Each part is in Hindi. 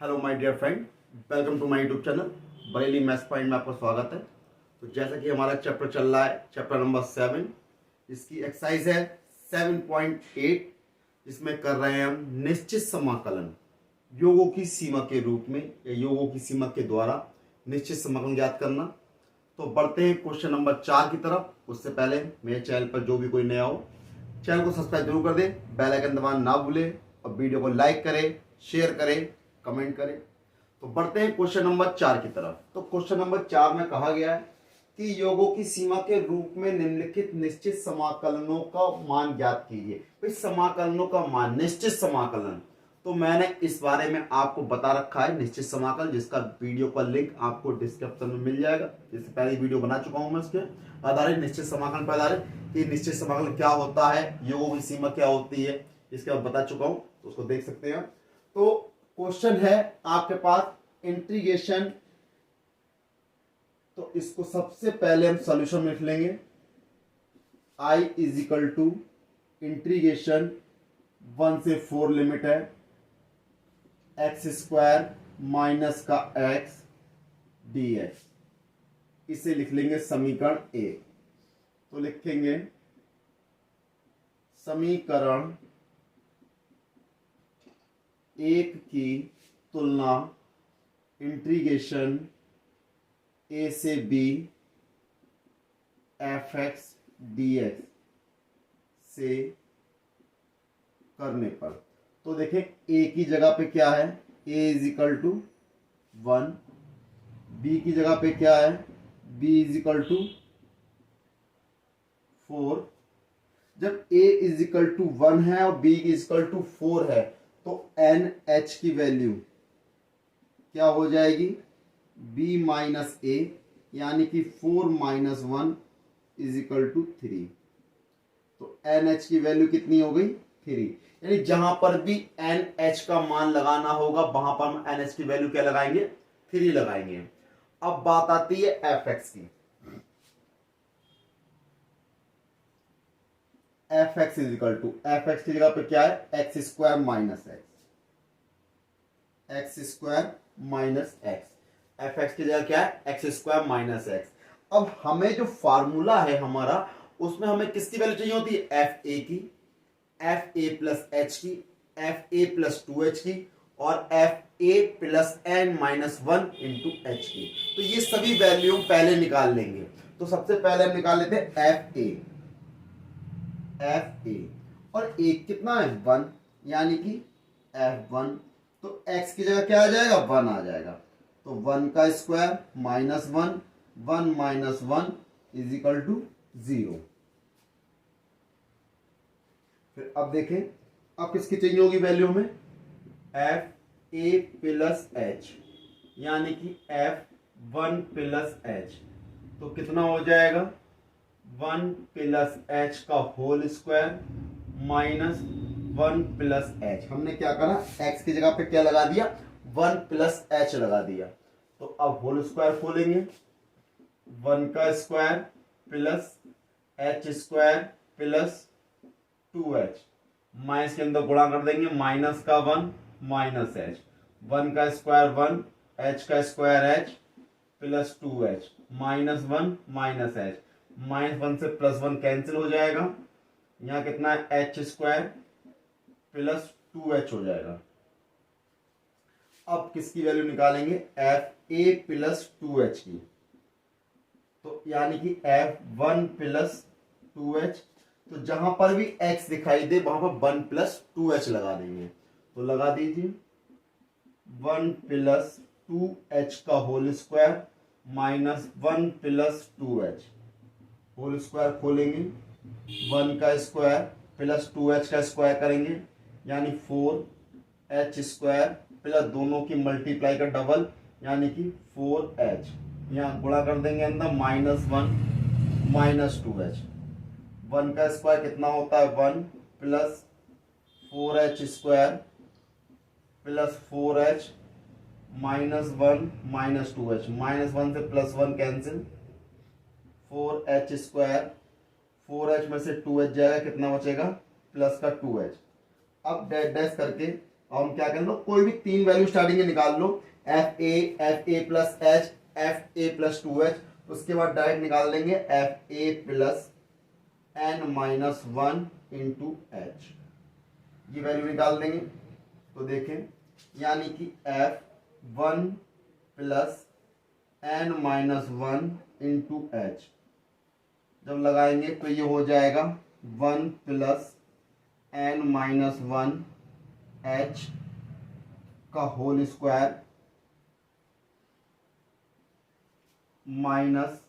Hello my dear friend, welcome to my YouTube channel Bareilly maths point में आपका स्वागत है। तो जैसा कि हमारा चैप्टर चल रहा है, चैप्टर नंबर 7, इसकी एक्सरसाइज है 7.8, जिसमें कर रहे हैं हम निश्चित समाकलन योगों की सीमा के रूप में या योगों की सीमा के द्वारा निश्चित समाकलन ज्ञात करना। तो बढ़ते हैं क्वेश्चन नंबर 4 की तरफ। उससे पहले मेरे चैनल पर जो भी कोई नया हो, चैनल को सब्सक्राइब जरूर कर दे, बेल आइकन दबाना ना भूले और वीडियो को लाइक करें, शेयर करें, कमेंट करें। तो बढ़ते हैं क्वेश्चन नंबर 4 की तरफ। तो क्वेश्चन नंबर 4 में कहा गया है कि योगों की सीमा के रूप में निम्नलिखित निश्चित समाकलनों का मान ज्ञात कीजिए। भाई समाकलनों का मान, निश्चित समाकलन, तो मैंने इस बारे में आपको बता रखा है निश्चित समाकलन, जिसका वीडियो का लिंक आपको डिस्क्रिप्शन में मिल जाएगा। इससे पहले वीडियो बना चुका हूं मैं उसके आधारित, निश्चित समाकलन पर आधारित कि निश्चित समाकलन क्या होता है, योगों की सीमा क्या होती है, इसके बाद बता चुका हूं, तो उसको देख सकते हैं। तो क्वेश्चन है आपके पास इंटीग्रेशन, तो इसको सबसे पहले हम सॉल्यूशन में लिख लेंगे। I is equal to integration 1 से 4 लिमिट है एक्स स्क्वायर माइनस का एक्स dx, इसे लिख लेंगे समीकरण 1। तो लिखेंगे समीकरण 1 की तुलना इंटीग्रेशन a से b fx dx से करने पर, तो देखें a की जगह पे क्या है, a is equal to 1, b की जगह पे क्या है, b इज इक्वल टू 4। जब a इज इक्वल टू 1 है और b इज इक्वल टू 4 है, तो NH की वैल्यू क्या हो जाएगी, b माइनस a, यानी कि 4 माइनस 1 इज इक्वल टू 3। तो NH की वैल्यू कितनी हो गई, 3। यानी जहां पर भी NH का मान लगाना होगा वहां पर हम NH की वैल्यू क्या लगाएंगे, 3 लगाएंगे। अब बात आती है fx की। fx is equal to, fx की जगह पे क्या है, x square minus x, x square minus x, fx की जगह क्या है, एक्स स्क्वायर माइनस एक्स। अब हमें जो फार्मूला है हमारा, उसमें हमें किसकी वैल्यू चाहिए होती है, एफ ए की, एफ ए प्लस एच की, एफ ए प्लस 2h की, और एफ ए plus N minus 1 into h की। तो ये सभी वैल्यू पहले निकाल लेंगे। तो सबसे पहले हम निकाल लेते हैं एफ ए, एफ ए, और ए कितना है, 1, यानी कि F1। तो x की जगह क्या आ जाएगा, 1 आ जाएगा। तो 1 का square minus 1, 1 minus 1 is equal to 0। फिर अब देखें, अब किसकी चाहिए होगी वैल्यू हमें, एफ ए प्लस एच, यानी कि F1 प्लस एच। तो कितना हो जाएगा, 1 प्लस एच का whole square minus 1 plus h. हमने क्या करा, x की जगह पे क्या लगा दिया, 1 प्लस एच लगा दिया। तो अब होल स्क्वायर खोलेंगे, 1 का square plus H square plus 2h, minus के अंदर गुणा कर देंगे, माइनस का 1 माइनस एच, 1 का स्क्वायर 1, h का square h plus 2h, minus 1 minus H, minus 1 से प्लस 1 कैंसिल हो जाएगा। यहाँ कितना है, एच स्क्वायर प्लस 2h हो जाएगा। अब किसकी वैल्यू निकालेंगे, एफ ए प्लस 2h की। तो यानी कि F1 प्लस 2h, तो जहां पर भी x दिखाई दे वहां पर 1 प्लस 2h लगा देंगे। तो लगा दीजिए 1 प्लस 2h का whole square minus 1 plus 2h, whole square खोलेंगे, 1 का स्क्वायर प्लस 2h का स्क्वायर करेंगे, यानी 4h स्क्वायर प्लस दोनों की मल्टीप्लाई का डबल, यानी कि 4h। यहाँ गुणा कर देंगे अंदर, माइनस 1 माइनस 2h, 1 का स्क्वायर कितना होता है, 1 plus 4h square plus 4h minus 1 minus 2h, minus 1 से plus 1 cancel, 4h square, 4h में से 2h जाएगा, कितना बचेगा, प्लस का 2h। अब डैश डैश करके अब हम क्या कर लो, कोई भी 3 वैल्यू स्टार्टिंग में निकाल लो, एफ ए प्लस एच, एफ ए प्लस 2h, उसके बाद डायरेक्ट निकाल लेंगे एफ ए plus N minus 1 into H, ये वैल्यू निकाल देंगे। तो देखें, यानी कि F 1 plus N minus 1 into H, जब लगाएंगे तो ये हो जाएगा 1 प्लस एन माइनस 1 एच का whole square minus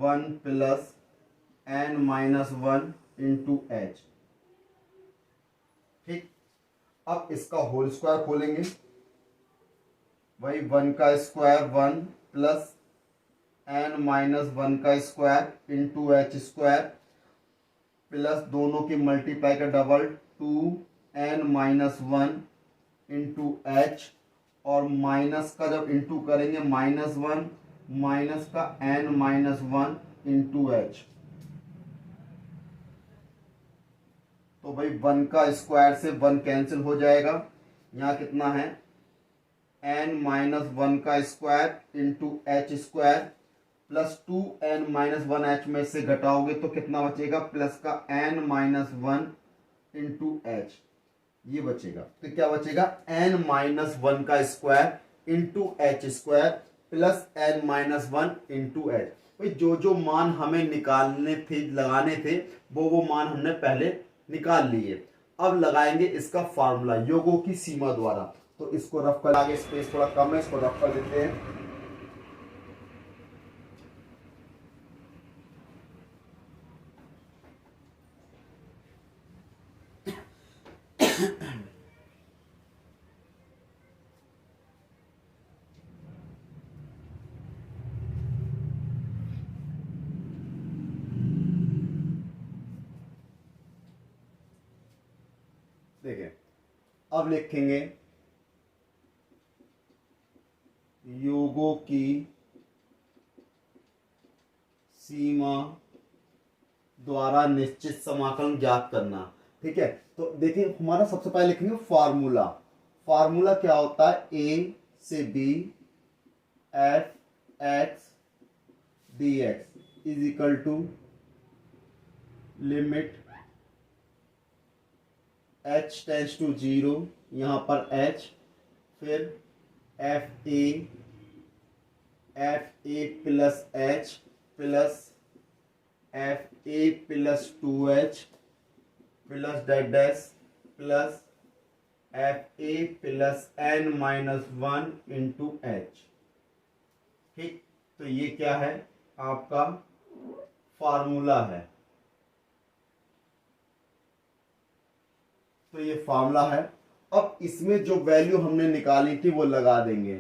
1 plus N minus 1 into H. ठीक, अब इसका होल स्क्वायर खोलेंगे, वही 1 का स्क्वायर 1 प्लस एन माइनस 1 का square into h square, plus दोनों की मल्टीप्लाई का double 2 n minus 1 into h, और माइनस का जब इंटू करेंगे माइनस 1 माइनस का एन माइनस 1 इंटू एच। तो भाई 1 का स्क्वायर से 1 कैंसिल हो जाएगा, यहाँ कितना है एन माइनस 1 का square into h square, plus 2 n minus 1 h में से घटाओगे तो कितना बचेगा, प्लस का एन माइनस 1 इंटू एच, ये बचेगा। तो क्या बचेगा, एन माइनस 1 का square into h square plus N minus 1 into h. भाई जो जो मान हमें निकालने थे, लगाने थे, वो मान हमने पहले निकाल लिए। अब लगाएंगे इसका फार्मूला योगों की सीमा द्वारा। तो इसको रफ कर, आगे स्पेस थोड़ा कम है, इसको रफ कर देते हैं। देखिए, अब लिखेंगे योगों की सीमा द्वारा निश्चित समाकलन ज्ञात करना। ठीक है, तो देखिए हमारा सबसे पहले लिखेंगे फार्मूला। फार्मूला क्या होता है, ए से b f x d x is equal to limit h tends to 0, यहाँ पर h, फिर एफ ए प्लस एच प्लस एफ ए plus 2h plus dash dash plus f ए plus N minus 1 into H. ठीक, तो ये क्या है, आपका फार्मूला है। तो ये फार्मूला है। अब इसमें जो वैल्यू हमने निकाली थी वो लगा देंगे।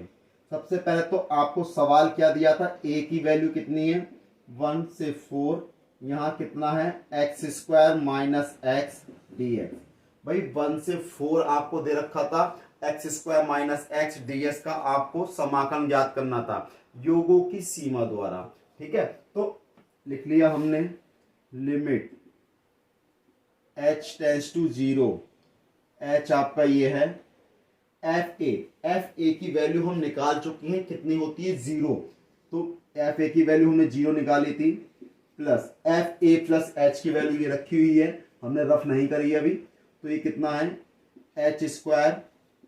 सबसे पहले तो आपको सवाल क्या दिया था, ए की वैल्यू कितनी है 1 से 4, यहाँ कितना है x square minus x d x. भाई 1 से 4 आपको दे रखा था, x square minus x d x का आपको समाकलन ज्ञात करना था योगों की सीमा द्वारा। ठीक है, तो लिख लिया हमने limit h tends to 0, h आपका ये है एफ ए की वैल्यू हम निकाल चुके हैं, कितनी होती है 0, तो एफ ए की वैल्यू हमने 0 निकाली थी, प्लस एफ ए प्लस एच की वैल्यू ये रखी हुई है, हमने रफ नहीं करी अभी। तो ये कितना है एच स्क्वायर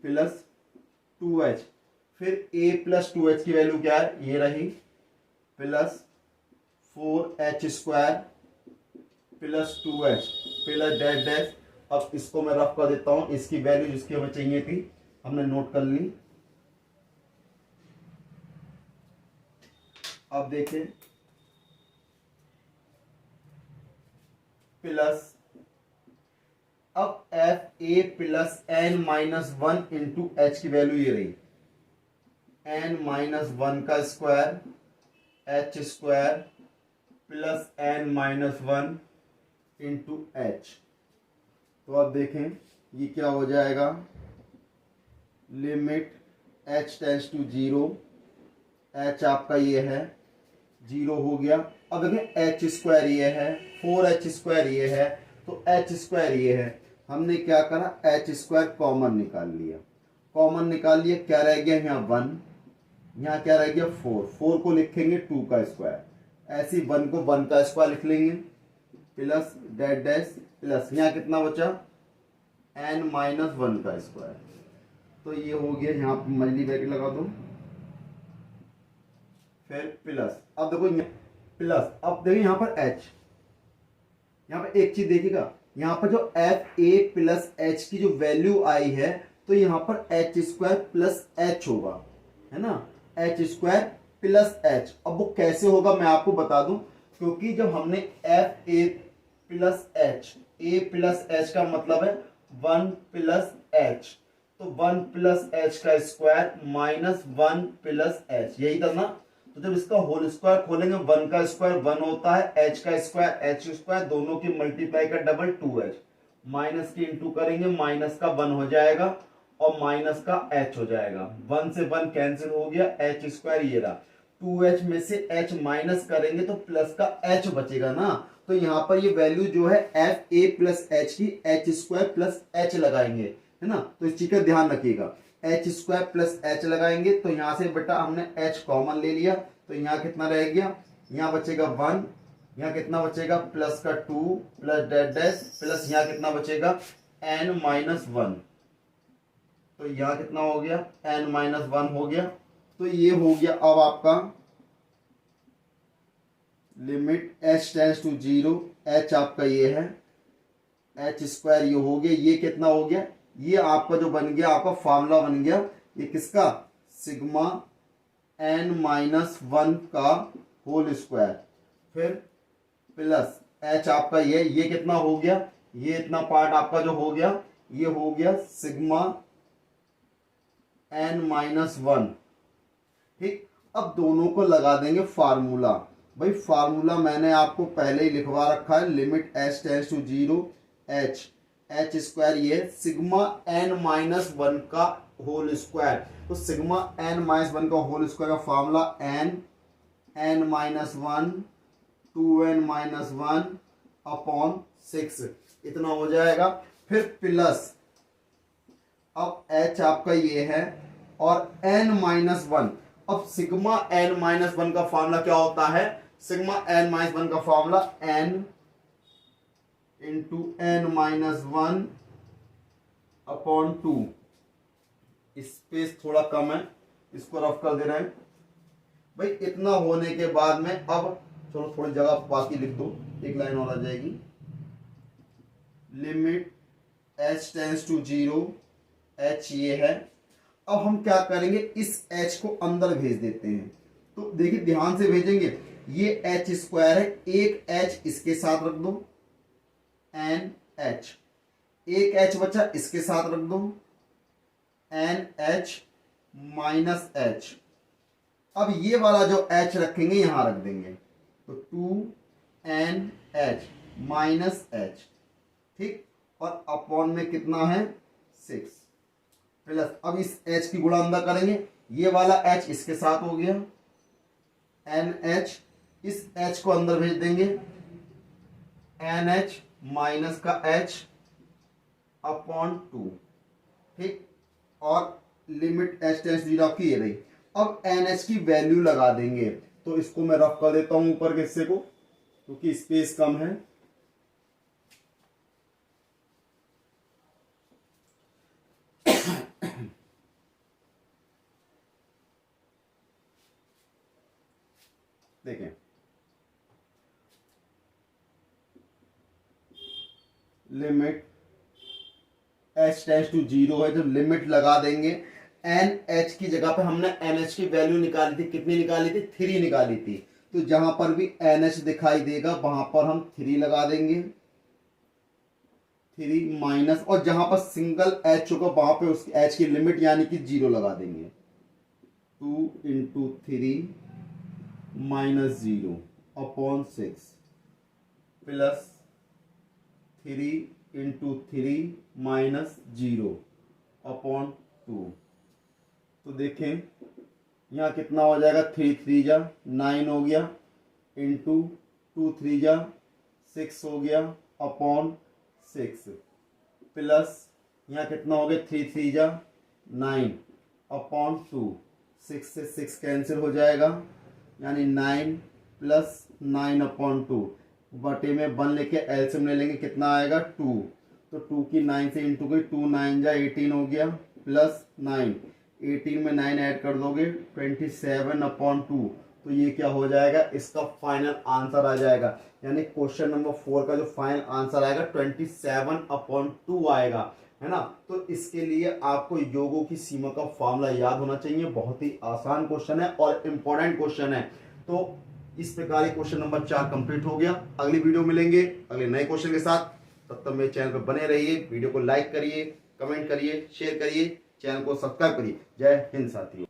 प्लस 2h, फिर a प्लस 2h की वैल्यू क्या है, ये रही, plus 4h square plus 2h plus dash dash. अब इसको मैं रफ कर देता हूं, इसकी वैल्यू जिसकी हमें चाहिए थी हमने नोट कर ली। अब देखें, प्लस अब एफ ए plus N minus 1 into h की वैल्यू ये रही, एन माइनस 1 का square h square plus N minus 1 into h. तो अब देखें ये क्या हो जाएगा, limit h tends to 0, h आपका ये है 0 हो गया। अब देखें h स्क्वायर ये है, 4h स्क्वायर ये है, तो h स्क्वायर ये है, हमने क्या करा h स्क्वायर कॉमन निकाल लिया। कॉमन निकाल लिया, क्या रह गया यहाँ 1, यहाँ क्या रह गया 4, 4 को लिखेंगे 2 का स्क्वायर, ऐसे 1 को 1 का स्क्वायर लिख लेंगे, प्लस डैश डैश प्लस यहाँ कितना बचा n माइनस 1 का स्क्वायर। तो ये हो गया, यहाँ पर मल्टी ब्रैकेट लगा दो, फिर प्लस, अब देखो प्लस, अब देखिए यहाँ पर h, यहाँ पर एक चीज देखिएगा, यहाँ पर जो एफ ए प्लस एच की जो वैल्यू आई है तो यहाँ पर एच स्क्वायर प्लस एच होगा, है ना, एच स्क्वायर प्लस एच। अब वो कैसे होगा मैं आपको बता दूं, क्योंकि जब हमने F A plus H, A plus h का मतलब है 1 प्लस एच, तो 1 प्लस एच का स्क्वायर माइनस 1 प्लस एच, यही था ना। तो जब इसका होल स्क्वायर खोलेंगे 1 का स्क्वायर 1 होता है, एच का स्क्वायर एच स्क्वायर, दोनों की मल्टीप्लाई का डबल 2h, माइनस की इंटू करेंगे, माइनस का 1 हो जाएगा और माइनस का h हो जाएगा, 1 से 1 कैंसिल हो गया, एच स्क्वायर ये रहा, 2h में से h माइनस करेंगे तो प्लस का h बचेगा ना। तो यहाँ पर ये वैल्यू जो है एफ ए प्लस एच की एच स्क्वायर प्लस एच लगाएंगे, है ना। तो इस चीज का ध्यान रखिएगा, एच स्क्वायर प्लस एच लगाएंगे, तो यहाँ से बेटा हमने एच कॉमन ले लिया, तो यहाँ कितना रह गया, यहाँ बचेगा 1, यहाँ कितना बचेगा प्लस का 2 प्लस डैश डैश प्लस यहाँ कितना बचेगा n माइनस 1, तो यहाँ कितना हो गया n माइनस 1 हो गया। तो ये हो गया अब आपका limit h tends to 0, h आपका ये है, एच स्क्वायर ये हो गया, ये कितना हो गया, ये आपका जो बन गया आपका फार्मूला बन गया, ये किसका, सिग्मा n माइनस 1 का होल स्क्वायर, फिर प्लस h आपका ये कितना हो गया, ये इतना पार्ट आपका जो हो गया, ये हो गया सिग्मा n माइनस 1, ठीक। अब दोनों को लगा देंगे फार्मूला, भाई फार्मूला मैंने आपको पहले ही लिखवा रखा है, limit h tends to 0, h square ये सिग्मा n माइनस 1 का होल स्क्वायर, तो सिग्मा n माइनस 1 का होल स्क्वायर का formula n minus 1 2n minus 1 upon 6, इतना हो जाएगा। फिर प्लस, अब h आपका ये है और n माइनस 1, अब सिग्मा n माइनस 1 का फार्मूला क्या होता है, सिग्मा n माइनस 1 का formula n into n minus 1 upon 2, space थोड़ा कम है, इसको रफ कर दे रहे हैं भाई। इतना होने के बाद में अब चलो थोड़ी जगह बाकी लिख दो, एक लाइन और आ जाएगी, limit h tends to 0, h ये है। अब हम क्या करेंगे, इस h को अंदर भेज देते हैं, तो देखिए ध्यान से भेजेंगे, ये h स्क्वायर है, एक h इसके साथ रख दो एन एच, एक एच बचा इसके साथ रख दो एन एच माइनस एच, अब ये वाला जो एच रखेंगे यहां रख देंगे, तो 2 एन एच माइनस एच, ठीक, और अपॉन में कितना है 6 प्लस, अब इस एच की गुणा अंदर करेंगे, ये वाला एच इसके साथ हो गया एन एच, इस एच को अंदर भेज देंगे एन एच माइनस का h अपॉन 2, ठीक, और लिमिट h टेंड्स टू 0 की ये रही। अब NH की वैल्यू लगा देंगे, तो इसको मैं रफ कर देता हूं ऊपर के हिस्से को, क्योंकि स्पेस कम है। देखें, लिमिट h टेंड्स टू 0 है, जब लिमिट लगा देंगे एन एच की जगह पे हमने एन एच की वैल्यू निकाली थी, कितनी निकाली थी 3 निकाली थी, तो जहां पर भी एन एच दिखाई देगा वहां पर हम 3 लगा देंगे, 3 माइनस, और जहां पर सिंगल एच होगा वहां पे उसकी एच की लिमिट यानी कि 0 लगा देंगे, 2 into 3 minus 0 upon 6 plus 3 into 3 minus 0 upon 2, तो देखें यहाँ कितना हो जाएगा, 3 3 जा 9 हो गया, इंटू 2 3 जा 6 हो गया अपॉन 6, प्लस यहाँ कितना हो गया, 3 3 जा 9/2, 6 से 6 कैंसिल हो जाएगा, यानी 9 + 9/2 बटे में 1 लेके एलसीएम ले लेंगे, कितना आएगा 2। तो 2 की 9 से इंटू गई, 2 9 जा 18 हो गया, प्लस 9, 18 में 9 ऐड कर दोगे 27/2। तो ये क्या हो जाएगा, इसका फाइनल आंसर आ जाएगा, यानी क्वेश्चन नंबर 4 का जो फाइनल आंसर आएगा 27/2 आएगा, है ना। तो इसके लिए आपको योगों की सीमा का फॉर्मूला याद होना चाहिए। बहुत ही आसान क्वेश्चन है और इम्पोर्टेंट क्वेश्चन है। तो इस प्रकार क्वेश्चन नंबर 4 कंप्लीट हो गया। अगली वीडियो मिलेंगे अगले नए क्वेश्चन के साथ। तब तक मेरे चैनल पर बने रहिए, वीडियो को लाइक करिए, कमेंट करिए, शेयर करिए, चैनल को सब्सक्राइब करिए। जय हिंद साथियों।